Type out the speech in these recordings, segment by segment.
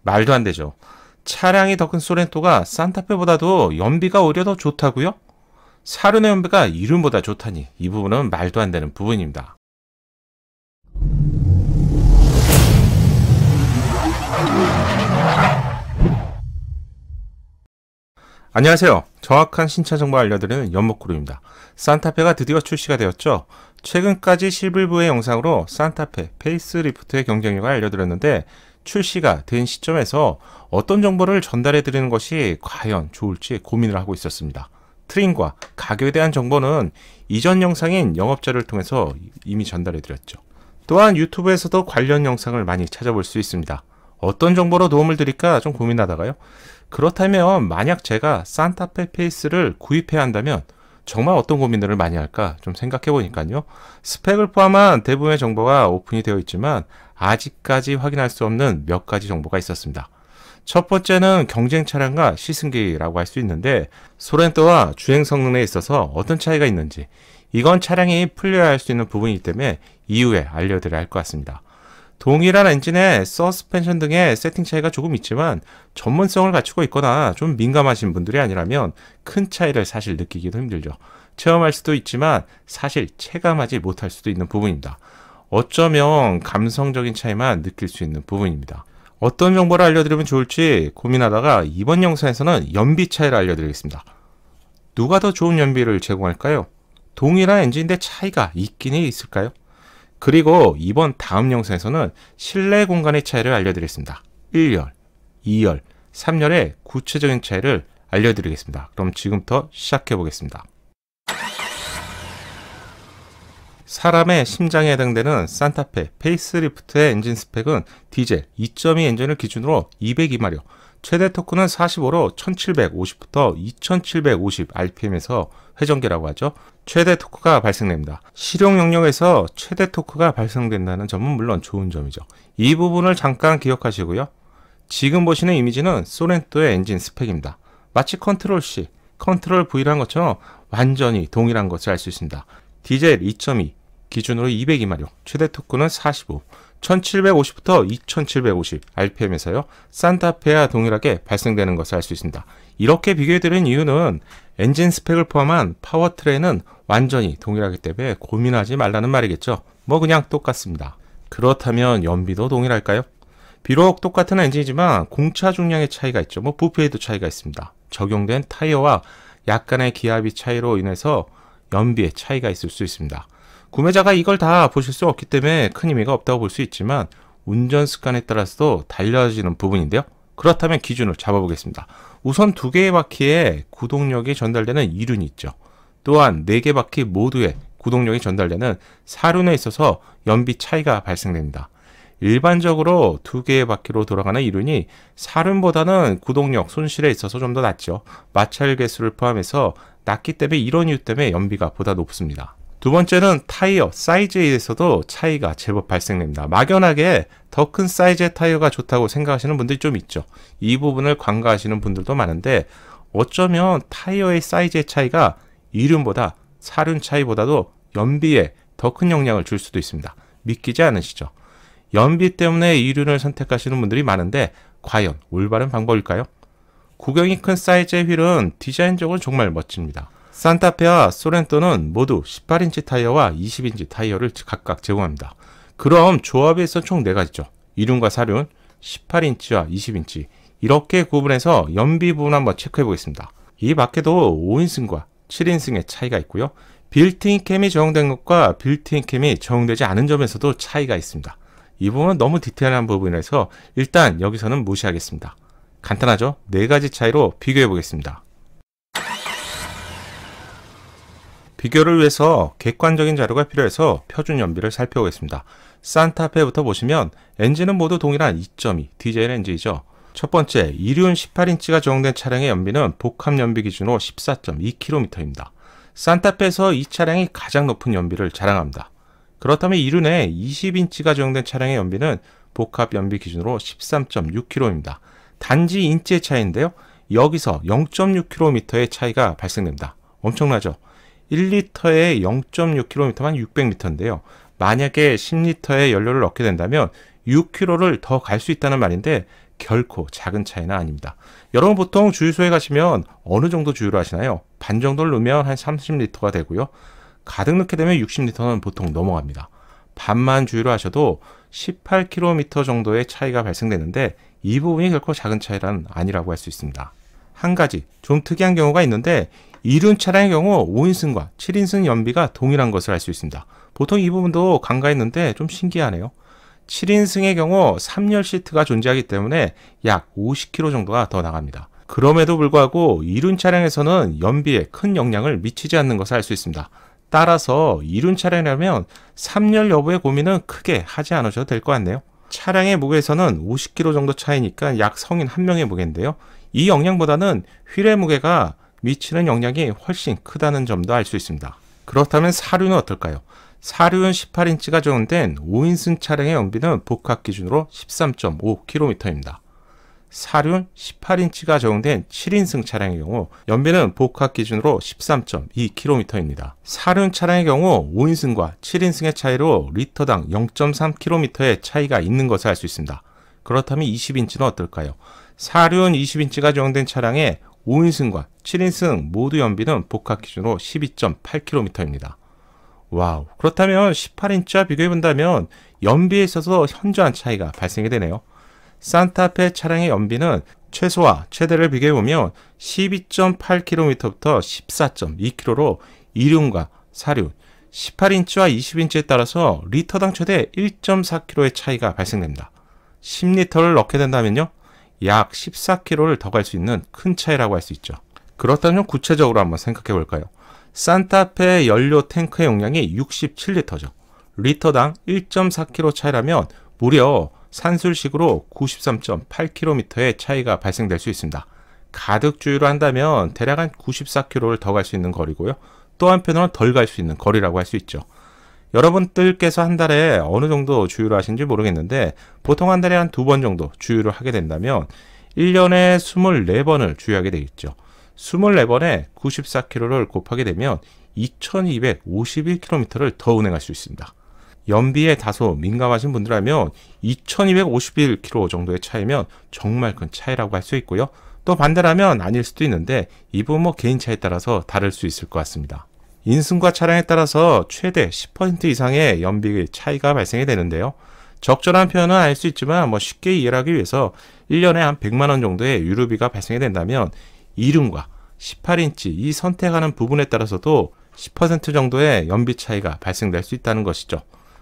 말도 안 되죠. 차량이 더 큰 소렌토가 산타페보다도 연비가 오히려 더 좋다고요? 사륜의 연비가 이륜보다 좋다니 이 부분은 말도 안 되는 부분입니다. 안녕하세요. 정확한 신차 정보 알려드리는 연목그룹입니다. 산타페가 드디어 출시가 되었죠. 최근까지 실불부의 영상으로 산타페 페이스리프트의 경쟁력을 알려드렸는데 출시가 된 시점에서 어떤 정보를 전달해 드리는 것이 과연 좋을지 고민을 하고 있었습니다. 트림과 가격에 대한 정보는 이전 영상인 영업자를 통해서 이미 전달해 드렸죠. 또한 유튜브에서도 관련 영상을 많이 찾아볼 수 있습니다. 어떤 정보로 도움을 드릴까 좀 고민하다가요. 그렇다면 만약 제가 산타페 페이스를 구입해야 한다면 정말 어떤 고민들을 많이 할까 좀 생각해 보니까요. 스펙을 포함한 대부분의 정보가 오픈이 되어 있지만 아직까지 확인할 수 없는 몇 가지 정보가 있었습니다. 첫 번째는 경쟁 차량과 시승기라고 할 수 있는데 소렌토와 주행 성능에 있어서 어떤 차이가 있는지 이건 차량이 풀려야 할 수 있는 부분이기 때문에 이후에 알려드려야 할 것 같습니다. 동일한 엔진에 서스펜션 등의 세팅 차이가 조금 있지만 전문성을 갖추고 있거나 좀 민감하신 분들이 아니라면 큰 차이를 사실 느끼기도 힘들죠. 체험할 수도 있지만 사실 체감하지 못할 수도 있는 부분입니다. 어쩌면 감성적인 차이만 느낄 수 있는 부분입니다. 어떤 정보를 알려드리면 좋을지 고민하다가 이번 영상에서는 연비 차이를 알려드리겠습니다. 누가 더 좋은 연비를 제공할까요? 동일한 엔진인데 차이가 있긴 있을까요? 그리고 이번 다음 영상에서는 실내 공간의 차이를 알려드리겠습니다. 1열, 2열, 3열의 구체적인 차이를 알려드리겠습니다. 그럼 지금부터 시작해 보겠습니다. 사람의 심장에 해당되는 산타페 페이스리프트의 엔진 스펙은 디젤 2.2 엔진을 기준으로 202마력, 최대 토크는 45로 1750부터 2750 rpm에서 회전계라고 하죠. 최대 토크가 발생됩니다. 실용 영역에서 최대 토크가 발생된다는 점은 물론 좋은 점이죠. 이 부분을 잠깐 기억하시고요. 지금 보시는 이미지는 소렌토의 엔진 스펙입니다. 마치 컨트롤 C, 컨트롤 V라는 것처럼 완전히 동일한 것을 알 수 있습니다. 디젤 2.2 기준으로 202마력, 최대 토크는 45, 1750부터 2750 rpm에서요. 산타페와 동일하게 발생되는 것을 알 수 있습니다. 이렇게 비교해드리는 이유는 엔진 스펙을 포함한 파워트레인은 완전히 동일하기 때문에 고민하지 말라는 말이겠죠. 뭐 그냥 똑같습니다. 그렇다면 연비도 동일할까요? 비록 똑같은 엔진이지만 공차 중량의 차이가 있죠. 뭐 부피에도 차이가 있습니다. 적용된 타이어와 약간의 기압이 차이로 인해서 연비에 차이가 있을 수 있습니다. 구매자가 이걸 다 보실 수 없기 때문에 큰 의미가 없다고 볼 수 있지만 운전 습관에 따라서도 달라지는 부분인데요. 그렇다면 기준을 잡아보겠습니다. 우선 2개의 바퀴에 구동력이 전달되는 이륜이 있죠. 또한 4개 바퀴 모두에 구동력이 전달되는 사륜에 있어서 연비 차이가 발생됩니다. 일반적으로 2개의 바퀴로 돌아가는 이륜이 사륜보다는 구동력 손실에 있어서 좀 더 낮죠. 마찰 개수를 포함해서 낮기 때문에 이런 이유 때문에 연비가 보다 높습니다. 두 번째는 타이어 사이즈에 의해서도 차이가 제법 발생됩니다. 막연하게 더 큰 사이즈의 타이어가 좋다고 생각하시는 분들이 좀 있죠. 이 부분을 간과하시는 분들도 많은데 어쩌면 타이어의 사이즈의 차이가 이륜보다 사륜 차이보다도 연비에 더 큰 영향을 줄 수도 있습니다. 믿기지 않으시죠? 연비 때문에 이륜을 선택하시는 분들이 많은데 과연 올바른 방법일까요? 구경이 큰 사이즈의 휠은 디자인적으로 정말 멋집니다. 산타페와 소렌토는 모두 18인치 타이어와 20인치 타이어를 각각 제공합니다. 그럼 조합에서 총 4가지죠. 이륜과 사륜, 18인치와 20인치 이렇게 구분해서 연비 부분 한번 체크해 보겠습니다. 이 밖에도 5인승과 7인승의 차이가 있고요. 빌트인 캠이 적용된 것과 빌트인 캠이 적용되지 않은 점에서도 차이가 있습니다. 이 부분은 너무 디테일한 부분이라서 일단 여기서는 무시하겠습니다. 간단하죠? 4가지 차이로 비교해 보겠습니다. 비교를 위해서 객관적인 자료가 필요해서 표준 연비를 살펴보겠습니다. 산타페부터 보시면 엔진은 모두 동일한 2.2 디젤 엔진이죠. 첫 번째, 이륜 18인치가 적용된 차량의 연비는 복합 연비 기준으로 14.2km입니다. 산타페에서 이 차량이 가장 높은 연비를 자랑합니다. 그렇다면 이륜에 20인치가 적용된 차량의 연비는 복합 연비 기준으로 13.6km입니다. 단지 인치의 차이인데요. 여기서 0.6km의 차이가 발생됩니다. 엄청나죠? 1리터에 0.6km만 600m인데요. 만약에 10리터의 연료를 넣게 된다면 6km를 더 갈 수 있다는 말인데 결코 작은 차이는 아닙니다. 여러분 보통 주유소에 가시면 어느 정도 주유를 하시나요? 반 정도를 넣으면 한 30리터가 되고요. 가득 넣게 되면 60리터는 보통 넘어갑니다. 반만 주유를 하셔도 18km 정도의 차이가 발생되는데 이 부분이 결코 작은 차이는 아니라고 할 수 있습니다. 한 가지 좀 특이한 경우가 있는데 이륜 차량의 경우 5인승과 7인승 연비가 동일한 것을 알 수 있습니다. 보통 이 부분도 간과했는데 좀 신기하네요. 7인승의 경우 3열 시트가 존재하기 때문에 약 50km 정도가 더 나갑니다. 그럼에도 불구하고 이륜 차량에서는 연비에 큰 영향을 미치지 않는 것을 알 수 있습니다. 따라서 이륜 차량이라면 3열 여부의 고민은 크게 하지 않으셔도 될 것 같네요. 차량의 무게에서는 50kg 정도 차이니까 약 성인 한 명의 무게인데요. 이 영향보다는 휠의 무게가 미치는 영향이 훨씬 크다는 점도 알 수 있습니다. 그렇다면 사륜은 어떨까요? 사륜 18인치가 적용된 5인승 차량의 연비는 복합 기준으로 13.5km입니다. 사륜 18인치가 적용된 7인승 차량의 경우 연비는 복합 기준으로 13.2km입니다. 사륜 차량의 경우 5인승과 7인승의 차이로 리터당 0.3km의 차이가 있는 것을 알 수 있습니다. 그렇다면 20인치는 어떨까요? 사륜 20인치가 적용된 차량의 5인승과 7인승 모두 연비는 복합 기준으로 12.8km입니다. 와우, 그렇다면 18인치와 비교해본다면 연비에 있어서 현저한 차이가 발생이 되네요. 산타페 차량의 연비는 최소와 최대를 비교해보면 12.8km부터 14.2km로 이륜과 사륜, 18인치와 20인치에 따라서 리터당 최대 1.4km의 차이가 발생됩니다. 10리터를 넣게 된다면요, 약 14km를 더 갈 수 있는 큰 차이라고 할 수 있죠. 그렇다면 구체적으로 한번 생각해 볼까요? 산타페 연료 탱크의 용량이 67리터죠. 리터당 1.4km 차이라면 무려 산술식으로 93.8km의 차이가 발생될 수 있습니다. 가득 주유를 한다면 대략 한 94km를 더 갈 수 있는 거리고요. 또 한편으로는 덜 갈 수 있는 거리라고 할 수 있죠. 여러분들께서 한 달에 어느 정도 주유를 하시는지 모르겠는데 보통 한 달에 한 2번 정도 주유를 하게 된다면 1년에 24번을 주유하게 되겠죠. 24번에 94km를 곱하게 되면 2251km를 더 운행할 수 있습니다. 연비에 다소 민감하신 분들이라면 2251km 정도의 차이면 정말 큰 차이라고 할 수 있고요. 또 반대라면 아닐 수도 있는데 이 부분 개인 차에 따라서 다를 수 있을 것 같습니다. 인승과 차량에 따라서 최대 10% 이상의 연비 차이가 발생이 되는데요. 적절한 표현은 알 수 있지만 쉽게 이해를 하기 위해서 1년에 한 100만원 정도의 유류비가 발생이 된다면 이륜과 18인치 이 선택하는 부분에 따라서도 10% 정도의 연비 차이가 발생될 수 있다는 것이죠.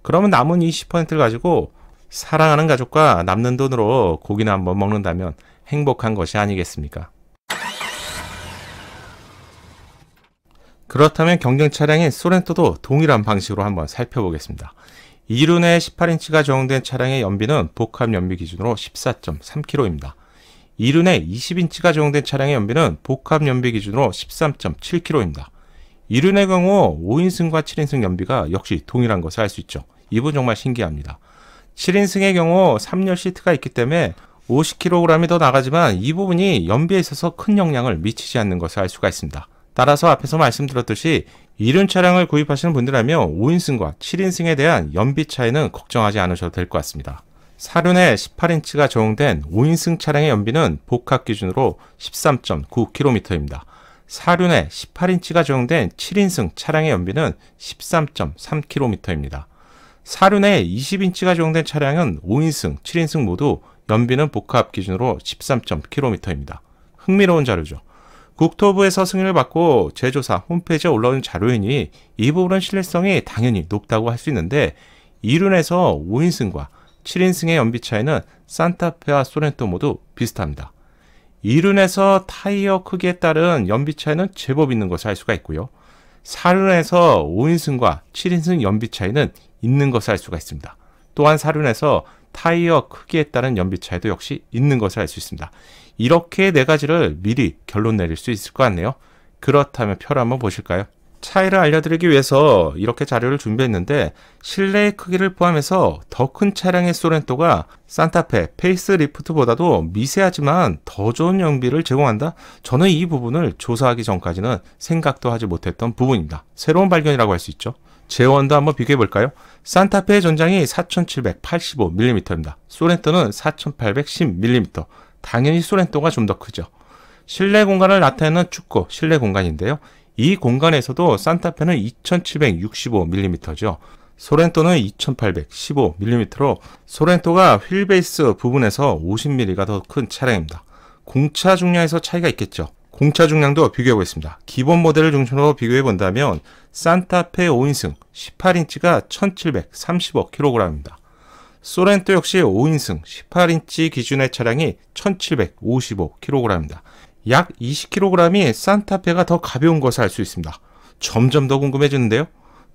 그러면 남은 이 10%를 가지고 사랑하는 가족과 남는 돈으로 고기나 한번 먹는다면 행복한 것이 아니겠습니까? 그렇다면 경쟁 차량인 소렌토도 동일한 방식으로 한번 살펴보겠습니다. 이륜에 18인치가 적용된 차량의 연비는 복합 연비 기준으로 14.3km입니다. 이륜에 20인치가 적용된 차량의 연비는 복합 연비 기준으로 13.7km입니다. 이륜의 경우 5인승과 7인승 연비가 역시 동일한 것을 알 수 있죠. 이 부분 정말 신기합니다. 7인승의 경우 3열 시트가 있기 때문에 50kg이 더 나가지만 이 부분이 연비에 있어서 큰 영향을 미치지 않는 것을 알 수가 있습니다. 따라서 앞에서 말씀드렸듯이 이륜 차량을 구입하시는 분들이라면 5인승과 7인승에 대한 연비 차이는 걱정하지 않으셔도 될 것 같습니다. 사륜에 18인치가 적용된 5인승 차량의 연비는 복합 기준으로 13.9km입니다. 사륜에 18인치가 적용된 7인승 차량의 연비는 13.3km입니다. 사륜에 20인치가 적용된 차량은 5인승, 7인승 모두 연비는 복합 기준으로 13.km입니다. 흥미로운 자료죠. 국토부에서 승인을 받고 제조사 홈페이지에 올라온 자료이니 이 부분은 신뢰성이 당연히 높다고 할 수 있는데 이륜에서 5인승과 7인승의 연비 차이는 산타페와 소렌토 모두 비슷합니다. 이륜에서 타이어 크기에 따른 연비 차이는 제법 있는 것을 알 수가 있고요. 사륜에서 5인승과 7인승 연비 차이는 있는 것을 알 수가 있습니다. 또한 사륜에서 타이어 크기에 따른 연비 차이도 역시 있는 것을 알 수 있습니다. 이렇게 네 가지를 미리 결론 내릴 수 있을 것 같네요. 그렇다면 표를 한번 보실까요? 차이를 알려드리기 위해서 이렇게 자료를 준비했는데 실내의 크기를 포함해서 더 큰 차량의 소렌토가 산타페 페이스리프트보다도 미세하지만 더 좋은 연비를 제공한다? 저는 이 부분을 조사하기 전까지는 생각도 하지 못했던 부분입니다. 새로운 발견이라고 할 수 있죠. 제원도 한번 비교해 볼까요? 산타페의 전장이 4785mm입니다. 소렌토는 4810mm. 당연히 소렌토가 좀 더 크죠. 실내 공간을 나타내는 축구 실내 공간인데요. 이 공간에서도 산타페는 2765mm죠. 소렌토는 2815mm로 소렌토가 휠베이스 부분에서 50mm가 더 큰 차량입니다. 공차 중량에서 차이가 있겠죠. 공차 중량도 비교해 보겠습니다. 기본 모델을 중심으로 비교해 본다면 산타페 5인승 18인치가 1735kg입니다. 소렌토 역시 5인승 18인치 기준의 차량이 1755kg입니다. 약 20kg이 산타페가 더 가벼운 것을 알 수 있습니다. 점점 더 궁금해지는데요.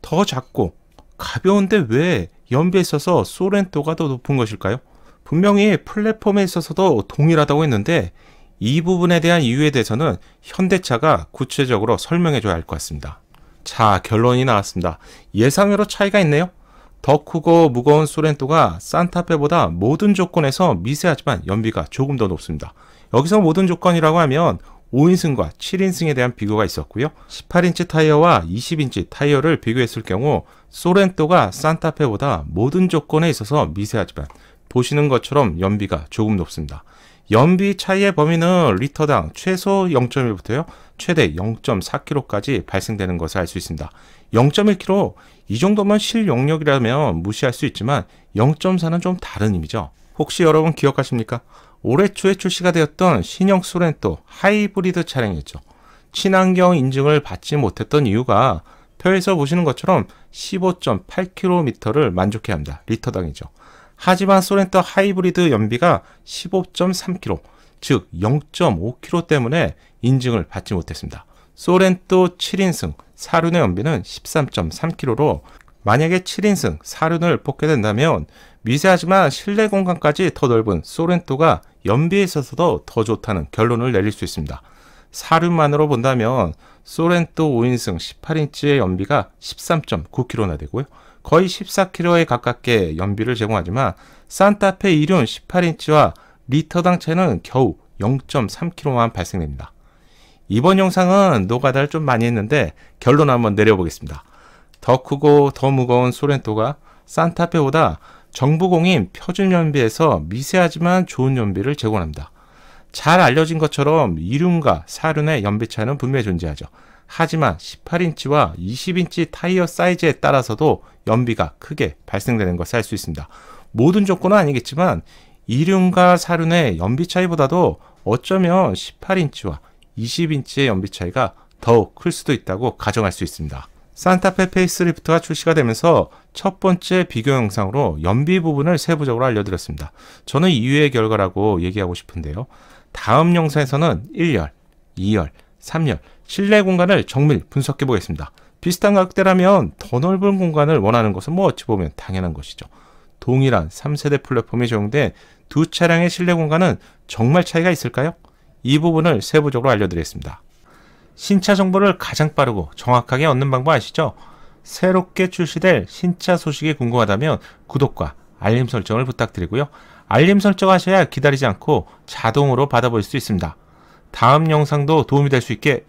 더 작고 가벼운데 왜 연비에 있어서 소렌토가 더 높은 것일까요? 분명히 플랫폼에 있어서도 동일하다고 했는데 이 부분에 대한 이유에 대해서는 현대차가 구체적으로 설명해줘야 할 것 같습니다. 자, 결론이 나왔습니다. 예상외로 차이가 있네요. 더 크고 무거운 소렌토가 산타페보다 모든 조건에서 미세하지만 연비가 조금 더 높습니다. 여기서 모든 조건이라고 하면 5인승과 7인승에 대한 비교가 있었고요. 18인치 타이어와 20인치 타이어를 비교했을 경우 소렌토가 산타페보다 모든 조건에 있어서 미세하지만 보시는 것처럼 연비가 조금 높습니다. 연비 차이의 범위는 리터당 최소 0.1부터요. 최대 0.4km까지 발생되는 것을 알 수 있습니다. 0.1km, 이 정도면 실용력이라면 무시할 수 있지만 0.4는 좀 다른 의미죠. 혹시 여러분 기억하십니까? 올해 초에 출시가 되었던 신형 소렌토 하이브리드 차량이었죠. 친환경 인증을 받지 못했던 이유가 표에서 보시는 것처럼 15.8km를 만족해야 합니다. 리터당이죠. 하지만 소렌토 하이브리드 연비가 15.3km, 즉 0.5km 때문에 인증을 받지 못했습니다. 소렌토 7인승 사륜의 연비는 13.3km로 만약에 7인승 사륜을 뽑게 된다면 미세하지만 실내 공간까지 더 넓은 소렌토가 연비에 있어서도 더 좋다는 결론을 내릴 수 있습니다. 사륜만으로 본다면 소렌토 5인승 18인치의 연비가 13.9km나 되고요. 거의 14km에 가깝게 연비를 제공하지만 산타페 2륜 18인치와 리터당 차이는 겨우 0.3km만 발생됩니다. 이번 영상은 노가다를 좀 많이 했는데 결론 한번 내려보겠습니다. 더 크고 더 무거운 소렌토가 산타페보다 정부공인 표준 연비에서 미세하지만 좋은 연비를 제공합니다. 잘 알려진 것처럼 2륜과 4륜의 연비 차이는 분명히 존재하죠. 하지만 18인치와 20인치 타이어 사이즈에 따라서도 연비가 크게 발생되는 것을 알 수 있습니다. 모든 조건은 아니겠지만 2륜과 4륜의 연비 차이보다도 어쩌면 18인치와 20인치의 연비 차이가 더욱 클 수도 있다고 가정할 수 있습니다. 산타페 페이스리프트가 출시가 되면서 첫 번째 비교 영상으로 연비 부분을 세부적으로 알려드렸습니다. 저는 이유의 결과라고 얘기하고 싶은데요. 다음 영상에서는 1열, 2열, 3열 실내 공간을 정밀 분석해 보겠습니다. 비슷한 가격대라면 더 넓은 공간을 원하는 것은 어찌 보면 당연한 것이죠. 동일한 3세대 플랫폼이 적용된 두 차량의 실내 공간은 정말 차이가 있을까요? 이 부분을 세부적으로 알려드리겠습니다. 신차 정보를 가장 빠르고 정확하게 얻는 방법 아시죠? 새롭게 출시될 신차 소식이 궁금하다면 구독과 알림 설정을 부탁드리고요. 알림 설정하셔야 기다리지 않고 자동으로 받아볼 수 있습니다. 다음 영상도 도움이 될 수 있게